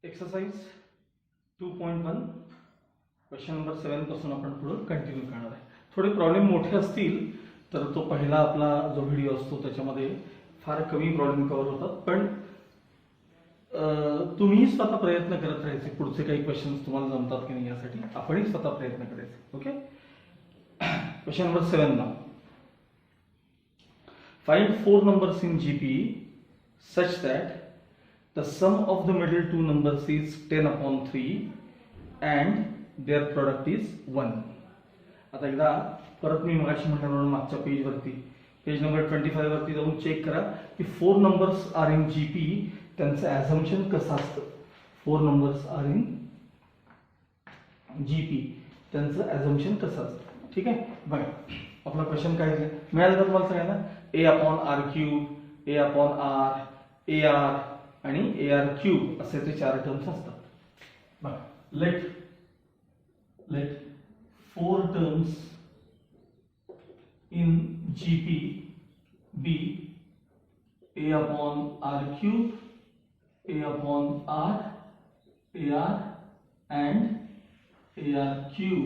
Exercise 2.1 question number 7 पासून आपण पुढे कंटिन्यू करणार आहे. थोडे प्रॉब्लेम मोठे असतील तर तो पहिला आपला जो व्हिडिओ असतो त्याच्यामध्ये फार कमी प्रॉब्लेम कव्हर होतात, पण तुम्ही स्वतः प्रयत्न करत राहायचे. पुढचे काही क्वेश्चन्स तुम्हाला जमतात की नाही यासाठी आपणही स्वतः प्रयत्न करायचे. Okay, question number 7 now. Find 4 numbers in GP such that the sum of the middle two numbers is 10/3 and their product is 1. आता एकदा परत मी मगाशी म्हटल्याप्रमाणे मागच्या पेजवरती पेज नंबर 25 वरती जाऊन चेक करा की 4 numbers आर इन जीपी त्यांचं ॲझम्पशन कसं असतं. 4 numbers आर इन जीपी त्यांचं ॲझम्पशन कसं असतं. ठीक आहे, बघा आपला क्वेश्चन काय आहे मिळालं का तुम्हाला सगळ्यांना. a/r³, a/r, ar आणि ar³ असे ते 4 टर्म्स असतात. बघा let 4 terms in GP be a/r³, a/r, ar and ar³.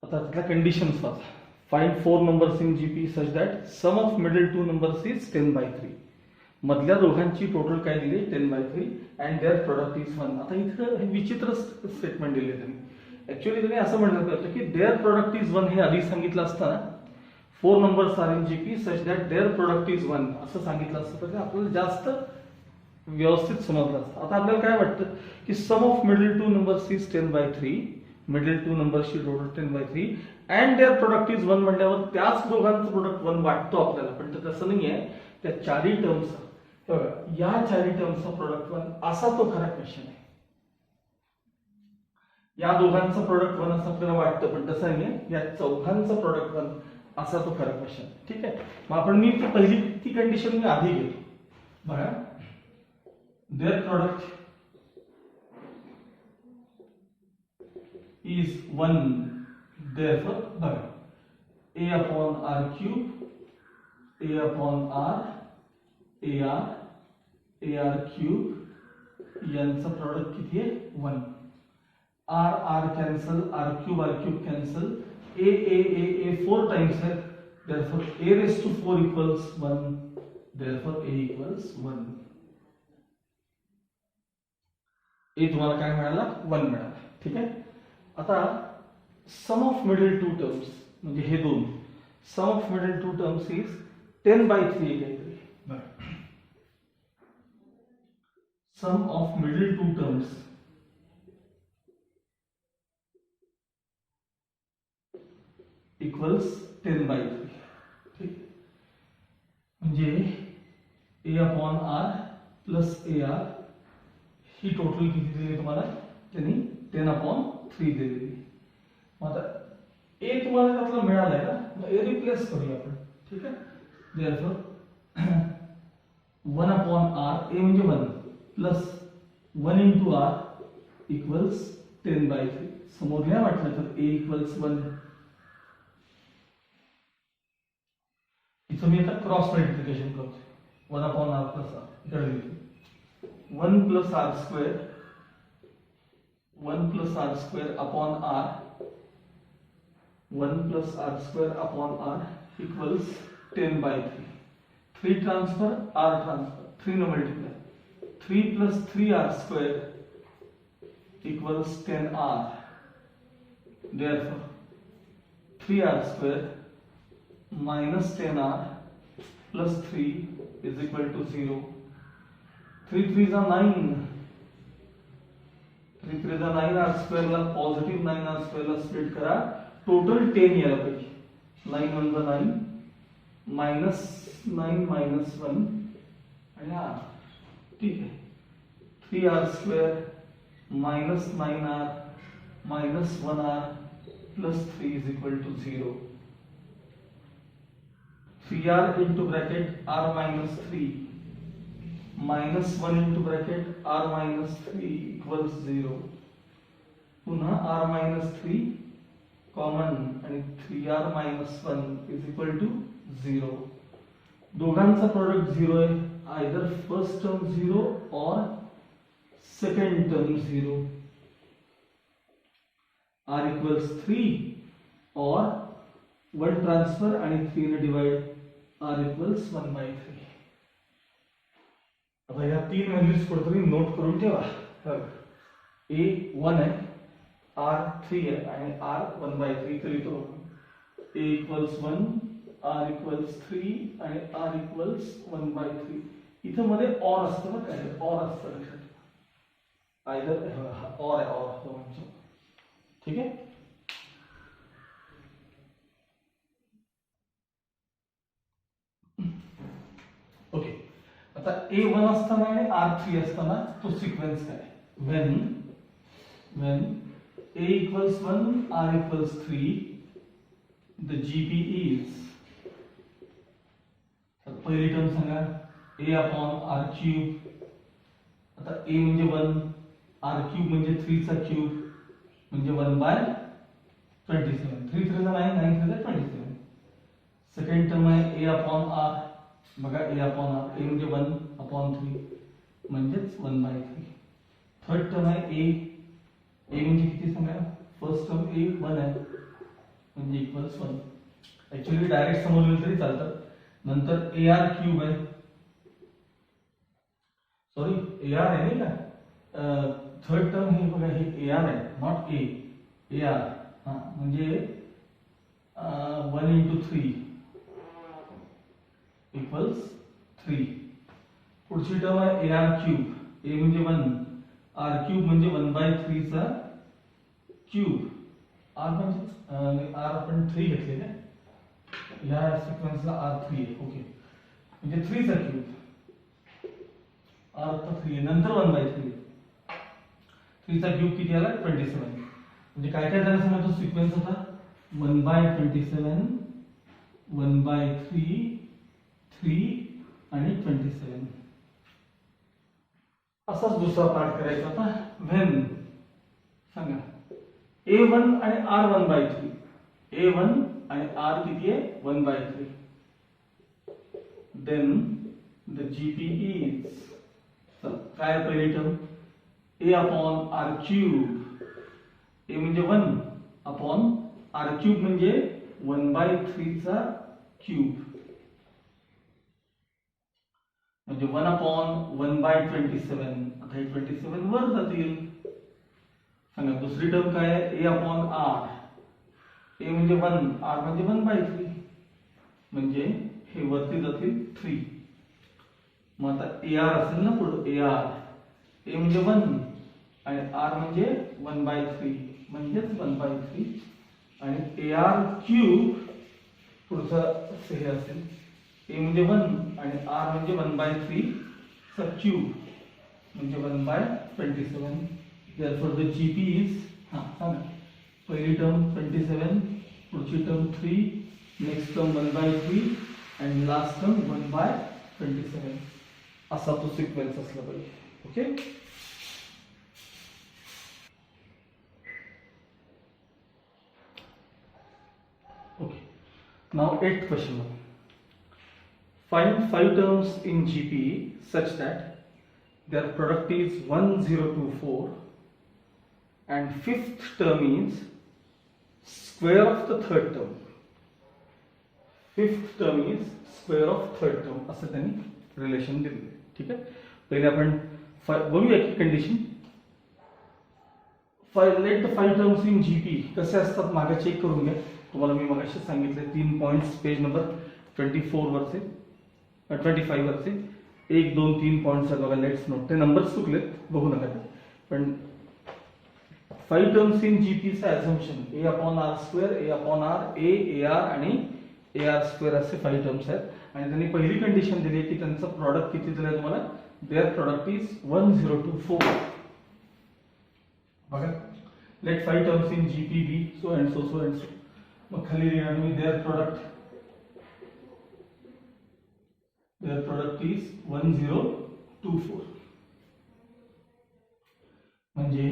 आता त्यातल्या कंडिशन्स वाचा. Find 4 numbers in GP such that sum of middle two numbers is 10/3. मधल्या दोघांची टोटल काय दिली 10/3 and their product is 1. आता इथं हे विचित्र स्टेटमेंट दिले त्यांनी. ऍक्च्युअली त्यांनी असं म्हणलं होतं की their product is 1 हे आधी सांगितलं असतं ना. 4 numbers are in GP such that their product is 1 असं सांगितलं असतं तर आपल्याला जास्त व्यवस्थित समजलं असतं. आता आपल्याला काय वाटतं की sum of middle two numbers is 10/3, middle two नंबर्सची total 10/3 and their product is 1 म्हणल्यावर त्याच दोघांचं प्रोडक्ट 1 वाटतो आपल्याला, पण तसं नाही आहे. त्या चारही टर्म्स या चारही टर्म्सचा प्रोडक्ट 1 असा तो खरा क्वेश्चन आहे. या दोघांचं प्रोडक्ट 1 असं आपल्याला वाटतं, पण तसं नाही आहे. या चौघांचं प्रोडक्ट 1 असा तो खरा क्वेश्चन. ठीक आहे, मग आपण मी पहिली ती कंडिशन मी आधी घेतो. बघा देअर प्रोडक्ट is 1, therefore बघा a/r³, a/r, ar, ar³ यांचं प्रोडक्ट किती आहे 1. r cancel, r³ cancel, a 4 times आहे, therefore a⁴ equals 1, therefore a equals 1. a तुम्हाला काय मिळाला 1 मिळाला. ठीक आहे, आता sum of middle two terms म्हणजे हे दोन sum of middle two terms is 10/3 काहीतरी. Sum of middle two terms equals 10/3. ठीक, म्हणजे a/r प्लस ar ही टोटल किती दिली तुम्हाला त्यांनी 10/3 दिलेली. मग आता a तुम्हाला त्यातला मिळालाय ना, मग a रिप्लेस करूया आपण. ठीक आहे, देअरफॉर 1/r a म्हणजे 1 प्लस 1 into r इक्वल्स 10/3. समोर लिहा वाटलं तर a इक्वल्स 1. इथं मी आता क्रॉस मल्टिप्लिकेशन करतो. 1/r प्लस r इकडे 1 plus r², 1 plus r² upon r, 1 plus r² upon r equals 10/3. 3 transfer, r transfer, 3 no multiply. 3 plus 3r² equals 10r. Therefore, 3r² minus 10r plus 3 is equal to 0. 3 3s are 9. 3 3 9r² ला positive 9r² ला split करा, total 10 यायला पाहिजे. 9 1 9 minus 9 minus 1 आणि r. ठीक आहे, 3r² minus 9r minus 1r plus 3 is equal to 0. 3r into bracket r minus 3 minus 1 into bracket r minus 3 equals 0. पुन्हा r minus 3 common आणि 3r minus 1 is equal to 0. दोघांचा product 0 आहे, either first term 0 or second term 0. R equals 3 or 1 transfer आणि 3 ने divide R equals 1/3. आता या तीन values कुठेतरी नोट करून ठेवा. A 1 आहे, R 3 आहे आणि R 1/3 इथे लिहितो. A equals 1, R equals 3 आणि R equals 1/3. इथे मध्ये OR असतं ना, काय OR असतं लक्षात. आयदर OR आहे, OR दोघांचं. ठीक आहे. ओके, आता A1 असताना आणि R3 असताना तो सिक्वेन्स काय? when A equals 1, R equals 3, the GP is, तर पहिली टर्म सांगा A upon R cube. आता A म्हणजे 1, R cube म्हणजे 3 चा क्यूब म्हणजे 1/27. 3 3 9, 9 3 27. सेकंड टर्म आहे A upon R. बघा A upon R, A म्हणजे 1 upon 3 म्हणजेच 1/3. थर्ड टर्म आहे A म्हणजे किती सांगा? फर्स्ट टर्म A 1 आहे म्हणजे इक्वल्स 1. ऍक्च्युअली डायरेक्ट समोर लिहिलं तरी चालतं. नंतर AR क्यूब आहे, सॉरी AR आहे नाही का. थर्ड टर्म हे बघा, हे AR आहे, नॉट A. AR हा म्हणजे 1 into 3 equals 3. पुढची टर्म आहे AR क्यूब. A म्हणजे 1, R क्यूब म्हणजे 1/3 चा क्यूब. R म्हणजे R आपण 3 घेतलेले, या सिक्वेन्सला R3 आहे. ओके, म्हणजे 3 चा क्यूब, R तर 3 आहे, नंतर 1/3. 3 चा क्यूब किती आला? 27. म्हणजे काय काय झालं समजा तो सिक्वेन्स होता 1/27, 1/3, 3 आणि 27. असाच दुसरा पार्ट करायचा आता. when सांगा A1 आणि R 1/3. A1 आणि R किती आहे? 1/3. then the GP is, काय पहिली term A upon R cube. A म्हणजे 1 upon R cube म्हणजे 1/3 चा क्यूब म्हणजे 1 upon 1/27. आता हे 27 वर जातील. सांगा दुसरी टर्म काय आहे? A upon R. A म्हणजे 1, R म्हणजे 1/3 म्हणजे हे वरती जातील 3. मग आता AR असेल ना पुढे AR. A म्हणजे 1 आणि R म्हणजे 1/3 म्हणजेच 1/3 आणि AR क्यूब पुढचा हे असेल. A म्हणजे 1 आणि R म्हणजे 1/3 चा क्यूब म्हणजे 1/27. therefore the GP is, सांगा पहिली टर्म 27, पुढची टर्म 3, नेक्स्ट टर्म 1/3 आणि लास्ट टर्म 1/27. असा तो सिक्वेन्स असला पाहिजे. Okay, now 8th question. Find 5 terms in GP such that their product is 1024 and 5th term is square of the third term. 5th term is square of third term असं त्यांनी relation दिले. ठीक आहे, पहिले आपण बघूया की condition. Let the 5 terms in GP कसे असतात मागे चेक करून घ्या. तुम्हाला मी मगाशी सांगितले 3 पॉइंट्स पेज नंबर 24 वरचे 25 वरचे 1 2 3 पॉइंट्स आहेत बघा. लेट्स नोट, ते नंबर्स चुकलेत बघू नका ते. पण 5 टर्म्स इन जीपी चा assumption A upon R square, A upon R, A, AR आणि AR square असे 5 टर्म्स आहेत. आणि त्यांनी पहिली कंडिशन दिली आहे की त्यांचं प्रॉडक्ट किती दिलंय तुम्हाला? There product is 1024. बघा, let 5 terms in GP be so and so so and so. मग खाली लिहिणार मी देअर प्रॉडक्ट इज 1024 म्हणजे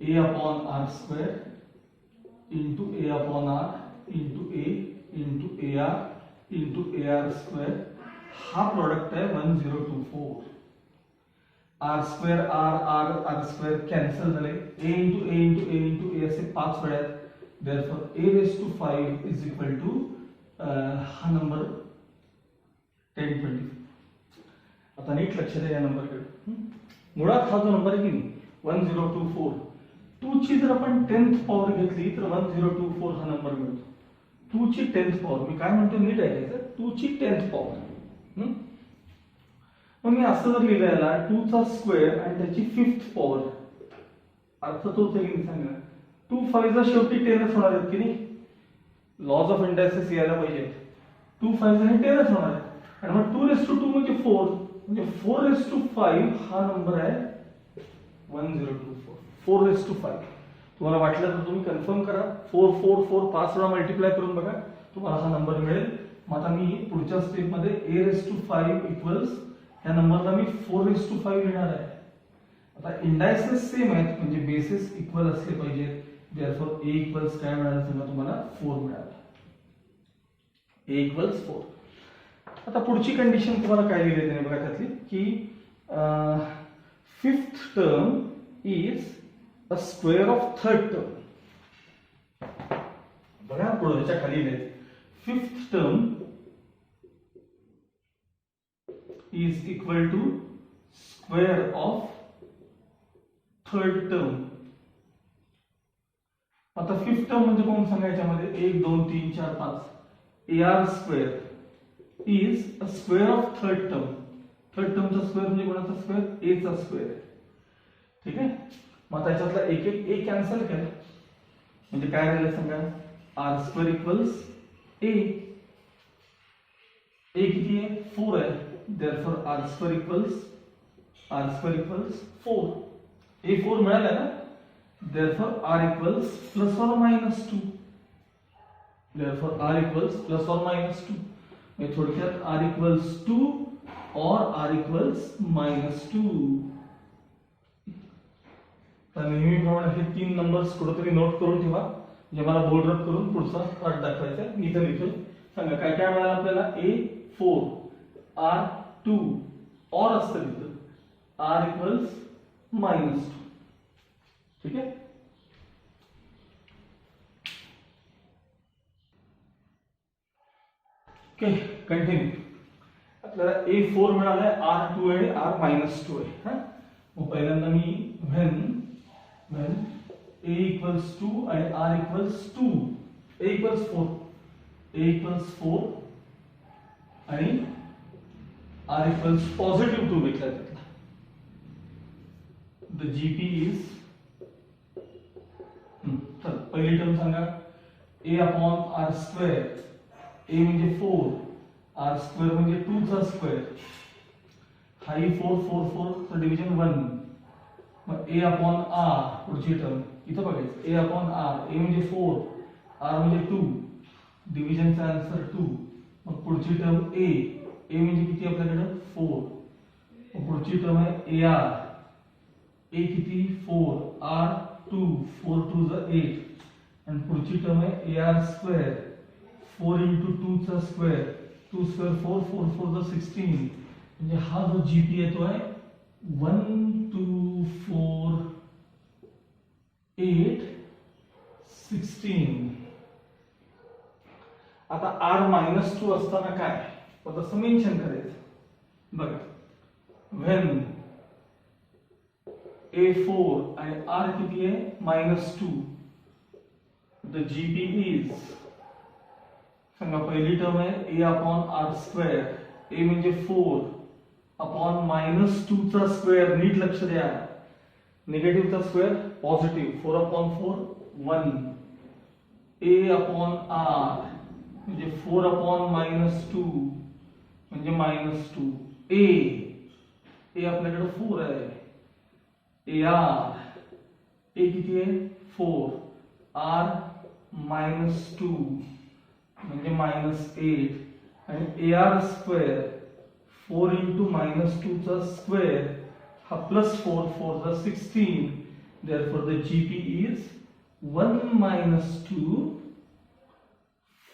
A upon R square into A upon R into A into AR into AR square हा product आहे 1024. R square R square cancel झाले. A into ए असे 5 वेळा आहेत. therefore a raised to 5 is equal to हा number 1020. आता नीट लक्ष द्या या नंबरकडे. मुळात हा जो नंबर आहे की नाही 1024, 2 ची जर आपण 10th पॉवर घेतली तर 1024 हा नंबर मिळतो. 2 ची 10th पॉवर, मी काय म्हणतो नीट ऐकायचं, 2 ची 10th पॉवर. मग मी असं जर लिहिलं याला 2 चा स्क्वेअर आणि त्याची 5th पॉवर, अर्थ तोच आहे की नाही सांगा. 2 5 चा शेवटी 10च होणार आहेत की नाही. लॉज ऑफ इंडायसेस यायला पाहिजे. 2 5 हे 10च होणार आहे. आणि मग 2 म्हणजे 4, म्हणजे 4 हा नंबर आहे 1024. 4 तुम्हाला वाटलं तर तुम्ही कन्फर्म करा. 4 5 वेळा मल्टिप्लाय करून बघा, तुम्हाला हा नंबर मिळेल. मग आता मी पुढच्या स्टेप मध्ये a5 इक्वल्स ह्या नंबरला मी 4 लिहिणार आहे. आता इंडायसेस सेम आहेत म्हणजे बेसिस इक्वल असले पाहिजेत. therefore a इक्वल्स काय मिळालं सांगा तुम्हाला 4 मिळालं. a equals 4. आता पुढची कंडिशन तुम्हाला काय लिहिली त्याने बघा त्यातली की 5th term is a square of 3rd term. बघा पुढे त्याच्या खाली लिहिले 5th term is equal to square of 3rd term. आता 5th टर्म म्हणजे कोण सांगायच्या मध्ये 1 2 3 4 5 ar square is a square of 3rd term. 3rd टर्मचा स्क्वेअर म्हणजे कोणाचा स्क्वेअर, a चा स्क्वेअर आहे. ठीक आहे. मग त्याच्यातला एक a कॅन्सल केला म्हणजे काय राहिलं सांगा, r square equals a. a किती आहे 4 आहे. therefore r square equals 4. a 4 मिळाला ना. therefore r equals plus or minus 2. therefore r equals plus or minus 2. म्हणजे थोडक्यात r इक्वल्स 2 और r इक्वल्स मायनस 2. तर नेहमीप्रमाणे हे 3 नंबर्स कुठेतरी नोट करून ठेवा, म्हणजे मला बोल्ड रब करून पुढचा पार्ट दाखवायचा आहे. इथं लिहितो. सांगा काय काय मिळालं आपल्याला. a4 r2 और असतं तिथं r इक्वल्स मायनस 2. ठीक आहे. Okay continue. आपल्याला a4 मिळालाय, r2 आहे, r मायनस 2 आहे. हा मग पहिल्यांदा मी when a equals 2 आणि r equals 2, a equals 4 आणि r equals positive 2 घेतला त्यातला. the gp is तर पहिली टर्म सांगा a upon r square. a म्हणजे 4, r square म्हणजे 2 चा स्क्वेअर. हाई 4 तर डिव्हिजन 1. मग a upon r पुढची टर्म इथं बघायचं. a upon r, a म्हणजे 4, r म्हणजे 2, डिव्हिजनचा आन्सर 2. मग पुढची टर्म a म्हणजे किती आपल्याकडे 4. मग पुढची टर्म आहे ar, a किती 4, r 2, 4 2 चा 8. आणि पुढची टर्म आहे ar स्क्वेअर 4 into 2 चा स्क्वेअर, 2 स्क्वेअर 4 4 4 चा 16. म्हणजे हा जो जीपी येतो आहे 1 2 4 8 16. आता r मायनस 2 असताना काय तसं मेन्शन करायचं. बघा when a4 आणि r किती आहे मायनस 2, the gp is सांगा पहिली टर्म आहे a upon r square. a म्हणजे 4 अपॉन मायनस 2 चा स्क्वेअर. नीट लक्ष द्या, निगेटिव्ह चा square positive. 4 upon 4 1. a upon r म्हणजे 4 अपॉन मायनस 2 म्हणजे मायनस 2. a आपल्याकडे 4 आहे. ar a किती आहे 4, r मायनस 2 म्हणजे मायनस 8. आणि ar स्क्वेअर 4 इंटू मायनस 2 चा स्क्वेअर हा प्लस 4 4 चा 16. therefore the gp is 1 minus 2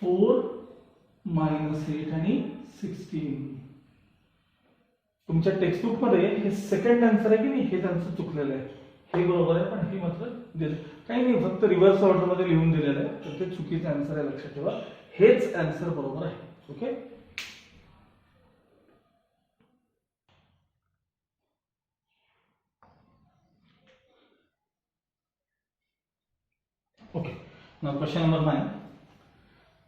4 minus 8 आणि 16. तुमच्या टेक्स्टबुक मध्ये हे सेकंड आन्सर आहे की नाही, हे त्यांचं चुकलेलं आहे. हे बरोबर आहे पण हे मात्र दिलं काही नाही, फक्त रिव्हर्स ऑर्डर मध्ये लिहून दिलेलं आहे, तर ते चुकीचं आन्सर आहे, लक्षात ठेवा. हेच आन्सर बरोबर आहे. Okay. Okay. Now question number 9.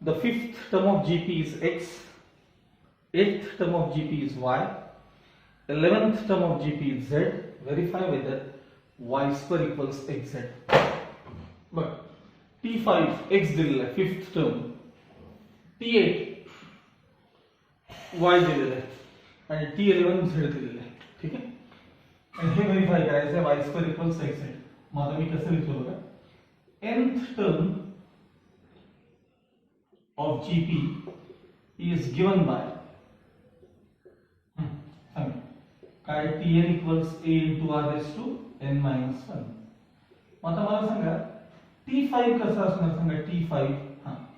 The fifth term of GP is X, eighth term of GP is Y, 11th term of GP is Z. Verify whether Y square equals XZ. But T5 X दिलेला आहे, fifth term. T8 Y दिलेला आहे आणि T11 Z दिलेला आहे. ठीक आहे. आणि हे व्हेरीफाय करायचं आहे Y square equals XZ. मग आता मी कसं लिहितो बघा. Nth term of GP is given by काय Tn equals A into R raised to n minus 1. आता मला सांगा T5 कसं असणार, सांगा T5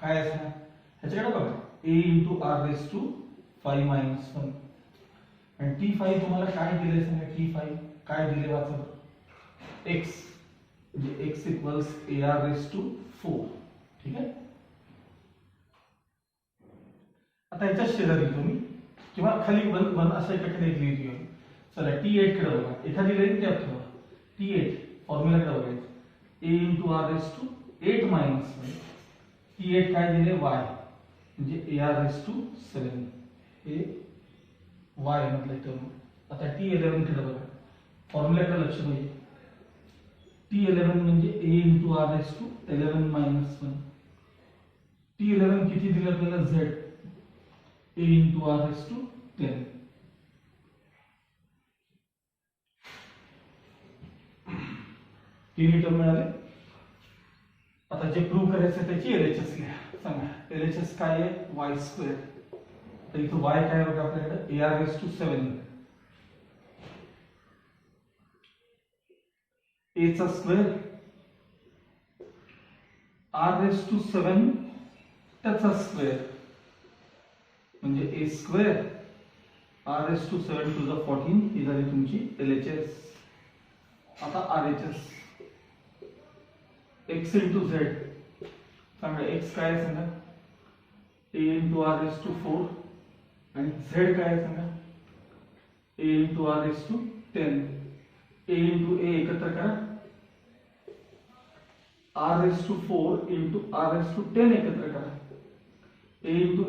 काय असणार, ह्याच्याकडे बघा A into R raised to 5 minus 1 आणि T5 तुम्हाला काय दिले, सांगा T5 काय दिले वाचा, X म्हणजे x equals AR raise to 4. ठीक आहे. आता याच्या शेजारी तुम्ही किंवा खाली वन अशा एकाकडे एक लिहिली आहे. चला T8 कडे बघा, एखादी लाईन गॅप ठेवा. T8 फॉर्म्युला कडे बघायचं, A into R raise to 8 minus 1. T8 काय दिले, y म्हणजे AR रेस टू 7. हे y मधलं टर्म. आता T11 कडे बघा, फॉर्म्युला कडे लक्ष द्या. T11 म्हणजे A into R raised to 11 minus 1. T11 किती दिलं आपल्याला, Z A into R raised to 10. तिन्ही टर्म मिळाले. आता जे प्रूव्ह करायचं त्याची LHS लिहा. सांगा LHS काय आहे, y स्क्वेअर. तर इथं y काय आहे बघा आपल्याकडे, AR raised to 7. A चा स्क्वेअर R रेस टू 7 त्याचा स्क्वेअर म्हणजे A square R raise to 7 to the 14 ही झाली तुमची LHS. आता RHS X into Z. सांगा X काय आहे, सांगा A into R raise to 4 आणि Z काय आहे सांगा A into R raise to 10. A into A एकत्र करा, R raised to 4 into R raised to 10 एकत्र करा. A into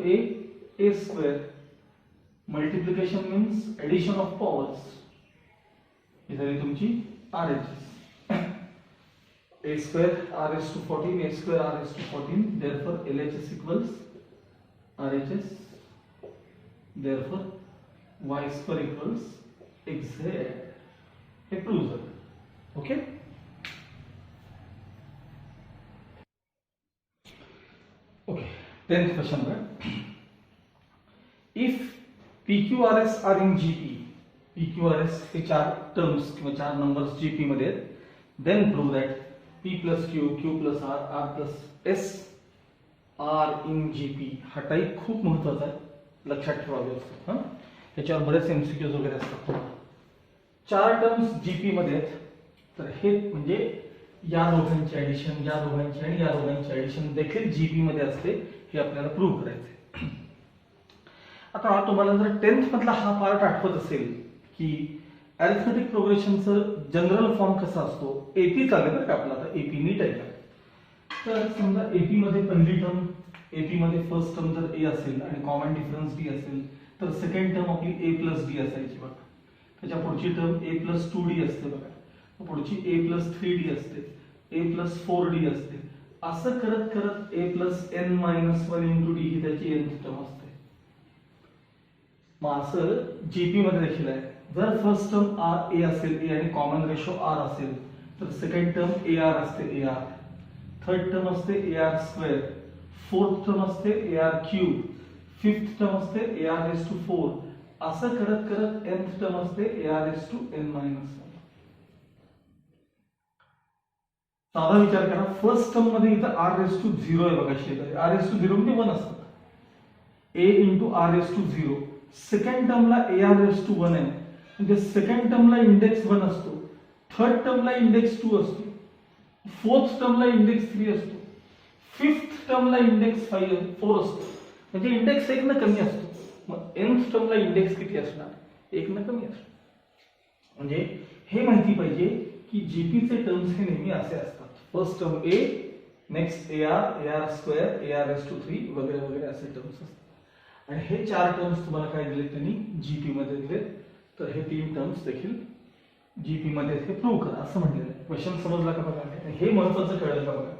A square. Multiplication means addition of powers. ही झाली तुमची RHS. A square R raised to 14, A square R raised to 14. Therefore LHS equals RHS. Therefore Y square equals XZ. हे prove झालं. Okay. Okay. 10th question. If PQRS are in GP, PQRS हे 4 terms किंवा 4 numbers GP मध्ये आहेत, then prove that P plus Q, Q plus R, R plus S are in GP. हा type खूप महत्वाचा आहे, लक्षात ठेवा व्यवस्थित. याच्यावर बरेच MCQs वगैरे असतात. 4 टर्म्स GP मध्ये आहेत, तर हे म्हणजे या दोघांची ऍडिशन, या दोघांची आणि या दोघांची ऍडिशन देखील जीपी मध्ये असते, हे आपल्याला प्रूव्ह करायचंय. आता तुम्हाला जर 10th मधला हा पार्ट आठवत असेल की अरिथमेटिक प्रोग्रेशनचं जनरल फॉर्म कसा असतो, एपी चालेल बरं का आपला, आता एपी नीट आहे का. तर समजा एपी मध्ये पहिली टर्म, एपी मध्ये फर्स्ट टर्म जर ए असेल आणि कॉमन डिफरन्स डी असेल, तर सेकंड टर्म आपली ए प्लस डी असायची बघा. त्याच्या पुढची टर्म ए प्लस 2d असते बघा, पुढची ए प्लस 3d असते, ए प्लस 4d असते. असं करत करत a plus n minus 1 into d ही त्याची nth टर्म असते. मग असं जीपी मध्ये देखील आहे. जर फर्स्ट टर्म आर ए असेल, ए आणि कॉमन रेशो आर असेल, तर सेकंड टर्म ए आर असते, ए आर. थर्ड टर्म असते ए आर स्क्वेअर, फोर्थ टर्म असते ए आर क्यूब, फिफ्थ टर्म असते ए आर रेस टू 4. असं करत करत nth टर्म असते A R raise to n minus 1. साधा विचार करा, फर्स्ट टर्म मध्ये इथं आर रेस टू 0 आहे बघा, शेजारी आर रेस टू 0 म्हणजे 1 असतं, a into r raise to 0. Second टर्मला ए आर रेस टू 1 आहे, म्हणजे सेकंड टर्मला इंडेक्स 1 असतो, थर्ड टर्मला इंडेक्स 2 असतो, फोर्थ टर्मला इंडेक्स 3 असतो, फिफ्थ टर्मला इंडेक्स 4 असतो. म्हणजे इंडेक्स 1 न कमी असतो. मग nth टर्मला इंडेक्स किती असणार? 1 न कमी असणार. म्हणजे हे माहिती पाहिजे की जीपीचे टर्म्स हे नेहमी असे असतात. First term a, next ar square, ar⁻³ वगैरे वगैरे असे टर्म्स असतात. आणि हे 4 टर्म्स तुम्हाला काय दिले त्यांनी जीपी मध्ये दिले. तर हे 3 टर्म्स देखील जीपी मध्ये हे प्रूव्ह करा असं म्हटलेलं आहे. क्वेश्चन समजला का बघा. हे महत्त्वाचं कळलं का बघा.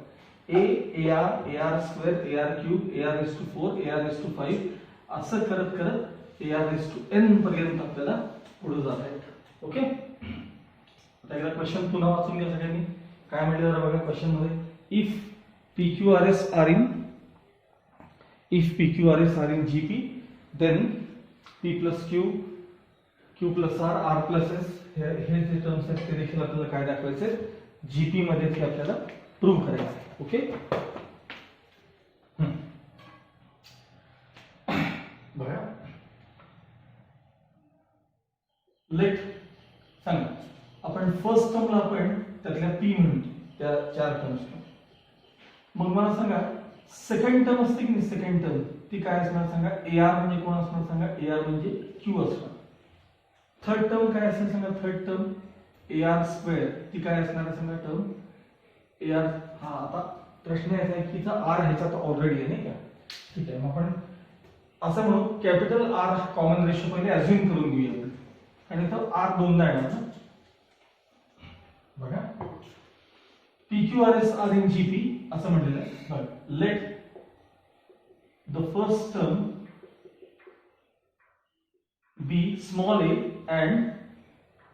ar² ar⁻³ ar⁴ असं करत करत ar⁻n पर्यंत आपल्याला पुढे जाता येतं. ओके. आता एकदा क्वेश्चन पुन्हा वाचून घ्या सगळ्यांनी. काय म्हटलं जरा बघा क्वेश्चन मध्ये. If PQRS are in GP, then P plus Q, Q plus R, R plus S हे जे टर्म्स आहेत ते देखील आपल्याला काय दाखवायचे जीपी मध्ये ते आपल्याला प्रूव्ह करायचं. ओके. बघा लेट सांगा आपण फर्स्ट टर्मला आपण त्यातल्या पी म्हणतो त्या 4 टर्म्स. मग मला सांगा सेकंड टर्म असते की नाही, सेकंड टर्म ती काय असणार सांगा. AR म्हणजे कोण असणार सांगा. AR म्हणजे Q असणार. थर्ड टर्म काय असेल सांगा. थर्ड टर्म AR² ती काय असणार सांगा टर्म AR. हा आता प्रश्न असा आहे की R ह्याच्यात ऑलरेडी आहे नाही का. ठीक आहे. मग आपण असं म्हणू कॅपिटल R कॉमन रेशो पहिले अज्युम करून घेऊया आपण. आणि इथं R दोनदा येणार ना. बघा PQRS are in GP असं म्हटलेलं आहे. Let the first term be small a and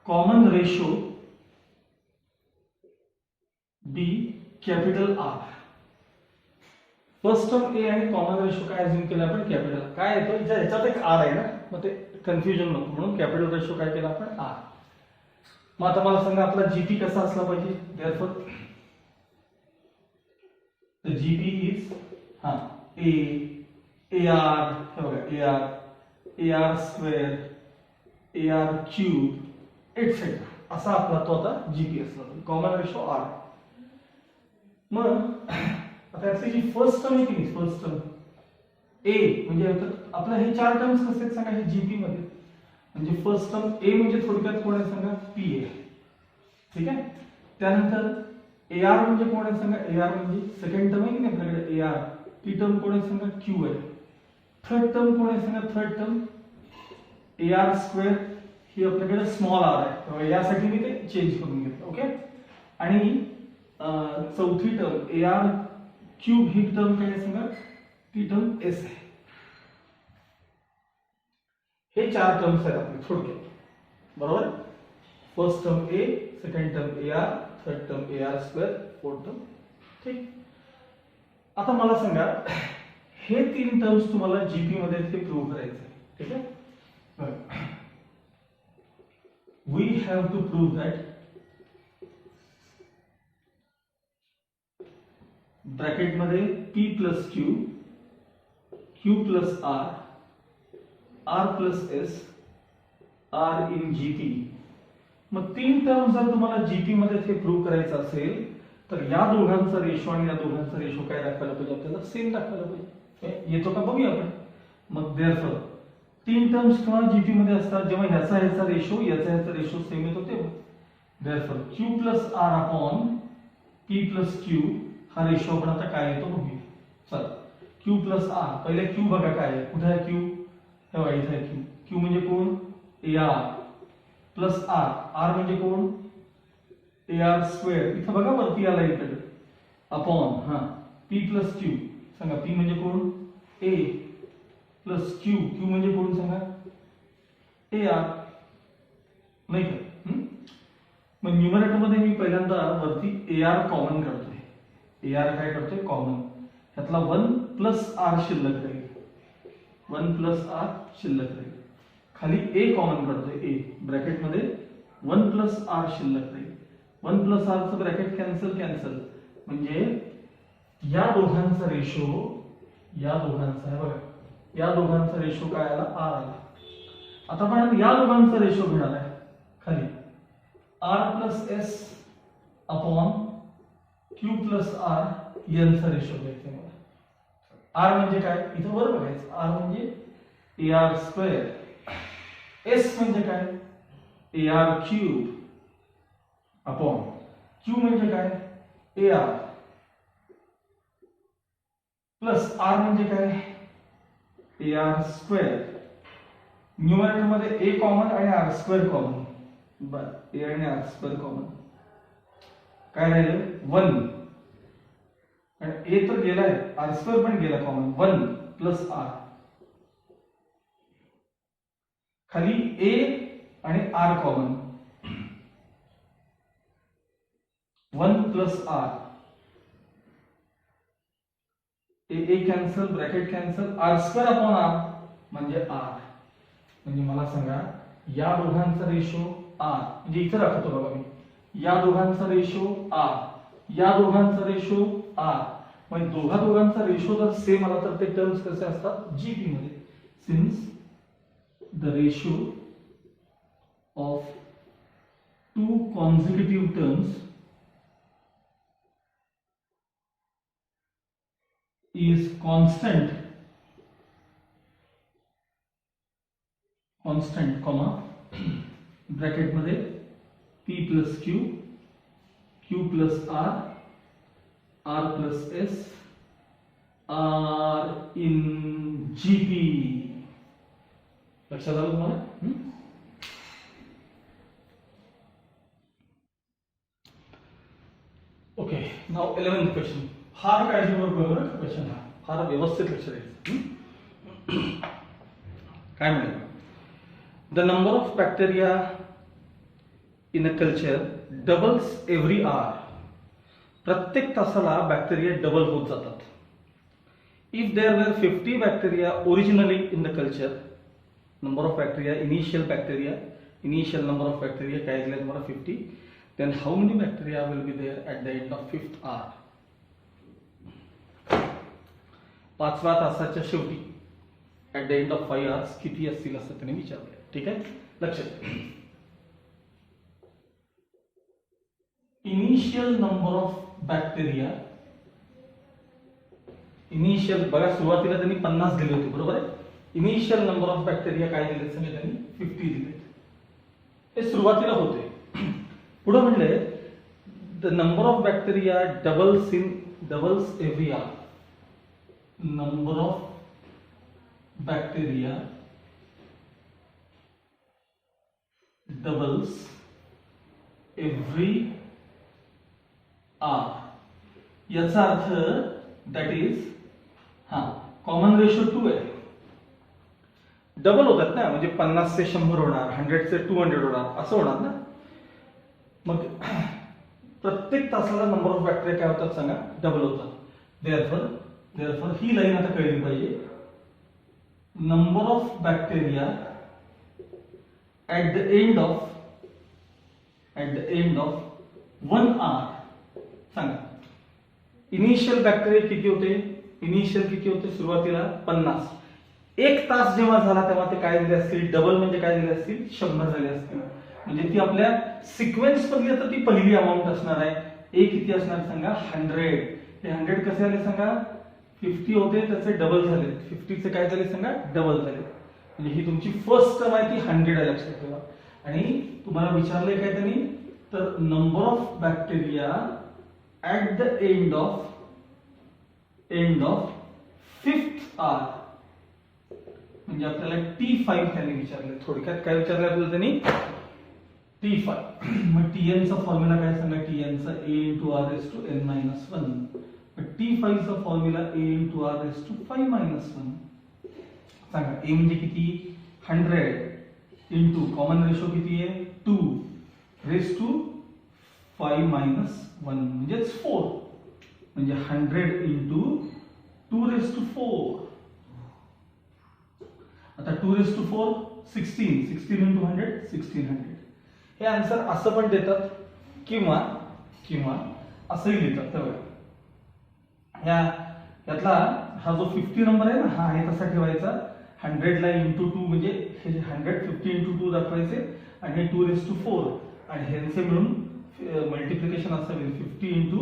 common ratio be capital R. First term a आणि कॉमन रेशो काय अज्युम केला आपण कॅपिटल. काय येतो ह्याच्यात एक R आहे ना, मग ते कन्फ्युजन नको म्हणून कॅपिटल रेशो काय केला आपण R. मग आता मला सांगा आपला जीपी कसा असला पाहिजे. Therefore the GP is A, AR हे बघा AR² AR³ एटसेट्रा असा आपला तो आता जीपी असला कॉमन रेशो R. मग आता याची जी फर्स्ट टर्म आहे की नाही, फर्स्ट टर्म A म्हणजे आपल्या हे 4 टर्म्स कसे आहेत सांगा हे जीपी मध्ये. म्हणजे फर्स्ट टर्म A म्हणजे थोडक्यात कोण आहे सांगा पी आहे. ठीक आहे. त्यानंतर AR म्हणजे कोण आहे सांगा. AR म्हणजे सेकंड टर्म आहे की नाही आपल्याकडे AR. ती टर्म कोण आहे सांगा Q आहे. थर्ड टर्म कोण आहे सांगा. थर्ड टर्म AR² ही आपल्याकडे स्मॉल r आहे. यासाठी मी ते चेंज करून घेतलं. ओके. आणि चौथी टर्म AR³ ही टर्म काय आहे सांगा. ती टर्म S आहे. हे 4 टर्म्स आहेत आपले थोडक्यात. बरोबर. First term A, second term AR, third term AR², fourth term. ठीक. आता मला सांगा हे 3 टर्म्स तुम्हाला जीपी मध्ये ते प्रूव्ह करायचं आहे. ठीक आहे. We have to prove that bracket मध्ये P plus Q, Q plus R, R plus S R in GP. मग 3 टर्म जर तुम्हाला जीपी मध्ये ते प्रूव्ह करायचं असेल तर या दोघांचा रेशो आणि या दोघांचा रेशो काय दाखवायला पाहिजे आपल्याला सेम दाखवायला पाहिजे. येतो का बघूया आपण. मग देअरफॉर 3 टर्म्स केव्हा जीपी मध्ये असतात जेव्हा ह्याचा रेशो याचा रेशो सेम येतो तेव्हा. Therefore Q plus R upon P plus Q हा रेशो आपण आता काय येतो बघूया. चला Q प्लस R. पहिले Q बघा काय आहे. कुठे आहे Q. हे बघा इथे आहे Q. Q म्हणजे कोण AR प्लस R. R म्हणजे कोण AR². इथं बघा वरती आला इकडे अपॉन P प्लस Q. सांगा P म्हणजे कोण A प्लस Q. Q म्हणजे कोण सांगा AR. नाही का. मग न्यूमरेटर मध्ये मी पहिल्यांदा वरती AR कॉमन काढतोय. AR काय करतोय कॉमन. त्यातला 1 प्लस R शिल्लक राहील. 1 प्लस R शिल्लक राहील. खाली A कॉमन काढतोय. A ब्रॅकेट मध्ये 1 प्लस R शिल्लक राहील. 1 प्लस R चं ब्रॅकेट कॅन्सल म्हणजे या दोघांचा रेशो या दोघांचा आहे बघा. या दोघांचा रेशो काय आला R आला. आता आपण या दोघांचा रेशो घेणार आहे. खाली R plus S upon Q plus R यांचा रेशो घ्यायचा मला. आर म्हणजे काय इथं वर बघायचं. आर म्हणजे AR स्क्वेअर, एस म्हणजे काय AR क्यूब अपॉन क्यू म्हणजे काय AR प्लस आर म्हणजे काय AR स्क्वेअर. न्यूमरेटर मध्ये ए कॉमन आणि आर स्क्वेअर कॉमन. बर ए आणि आर स्क्वेअर कॉमन. काय राहिलं 1 आणि ए तर गेलाय, आर स्क्वेअर पण गेला कॉमन. 1 प्लस आर खाली ए आणि r common. 1 plus r a cancel, bracket cancel, r square upon r म्हणजे आर. म्हणजे मला सांगा या दोघांचा रेशो आर, म्हणजे इथे राखतो बघा मी, या दोघांचा रेशो आर, या दोघांचा रेशो आर. म्हणजे दोघांचा रेशो जर सेम आला तर ते टर्म्स कसे असतात जीपी मध्ये. Since the ratio of two consecutive terms is constant comma bracket मध्ये p plus q, q plus r, r plus s, r in gp. लक्षात आलं तुम्हाला? Okay, now 11th question. फार काळजीपूर्वक बघा क्वेश्चन, हा फार व्यवस्थित लक्ष द्यायचं. काय म्हणेल, the number of bacteria in a culture doubles every hour. प्रत्येक तासाला बॅक्टेरिया डबल होत जातात. If there were 50 bacteria originally in the culture, number of bacteria, initial number of bacteria काय दिले तुम्हाला 50, then how many bacteria will be there at the end of 5th hour? 5व्या तासाच्या शेवटी at the end of 5 hours किती असतील असं त्याने विचारलंय. ठीक आहे, लक्षात. Initial number of bacteria, initial बघा सुरुवातीला त्यांनी 50 दिले होते बरोबर आहे. इनिशियल नंबर ऑफ बॅक्टेरिया काय दिले सगळे त्यांनी 50 दिले. हे सुरुवातीला होते. पुढे म्हणले the number of bacteria doubles every hour. Number of bacteria doubles every hour. याचा अर्थ दॅट इज कॉमन रेशो 2 आहे. डबल होतात ना, म्हणजे 50 से 100 होणार, 100 से 200 होणार, असं होणार ना. मग प्रत्येक तासाला नंबर ऑफ बॅक्टेरिया काय होतात सांगा डबल होतात. देअरफॉर ही लाईन आता कळली पाहिजे. Number of bacteria at the end of 1 आवर. सांगा इनिशियल बॅक्टेरिया किती होते सुरुवातीला 50. 1 तास जेव्हा झाला तेव्हा ते काय झाले असतील, डबल म्हणजे काय झाले असतील 100 झाले असतील. म्हणजे ती आपल्या सिक्वेन्स मधली आता ती पहिली अमाऊंट असणार आहे. ए किती असणार सांगा 100. हे 100 कसे आले सांगा 50 होते त्याचे डबल झाले, 50 चे काय झाले सांगा डबल झाले. म्हणजे ही तुमची फर्स्ट टर्म आहे ती 100 आहे लक्षात ठेवा. आणि तुम्हाला विचारलंय काय त्यांनी, तर number of bacteria at the end of 5th आवर. म्हणजे आपल्याला T5 त्यांनी विचारलं. थोडक्यात काय विचारलं आपल्याला त्यांनी T5. मग Tn चा फॉर्म्युला काय सांगा, Tn चा a into r raised to n minus 1. मग T5 चा formula a into r raised to 5 minus 1. सांगा a म्हणजे किती 100 into कॉमन रेशो किती आहे 2 raised to 5 minus 1 म्हणजे 4. म्हणजे 100 into 2 raised to 4. आता 2 raised to 4 16 into 100 1600. हे आन्सर असं पण देतात किंवा असंही देतात. तर यातला हा जो 50 नंबर आहे ना, हा आहे तसा ठेवायचा. 100 ला इंटू 2 म्हणजे हे 100 50 into 2 दाखवायचे आणि हे 2⁴ आणि ह्यांचे मिळून मल्टिप्लिकेशन असं होईल 50 इंटू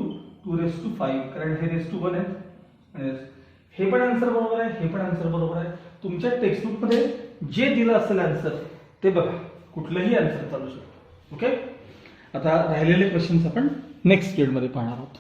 2⁵ कारण हे ⁻1 आहे. हे पण आन्सर बरोबर आहे, हे पण आन्सर बरोबर आहे. तुमच्या टेक्स्टबुक मध्ये जे दिलं असेल आन्सर ते बघा, कुठलंही आन्सर चालू शकतो. ओके, आता राहिलेले क्वेश्चन्स आपण नेक्स्ट पिरियड मध्ये पाहणार आहोत.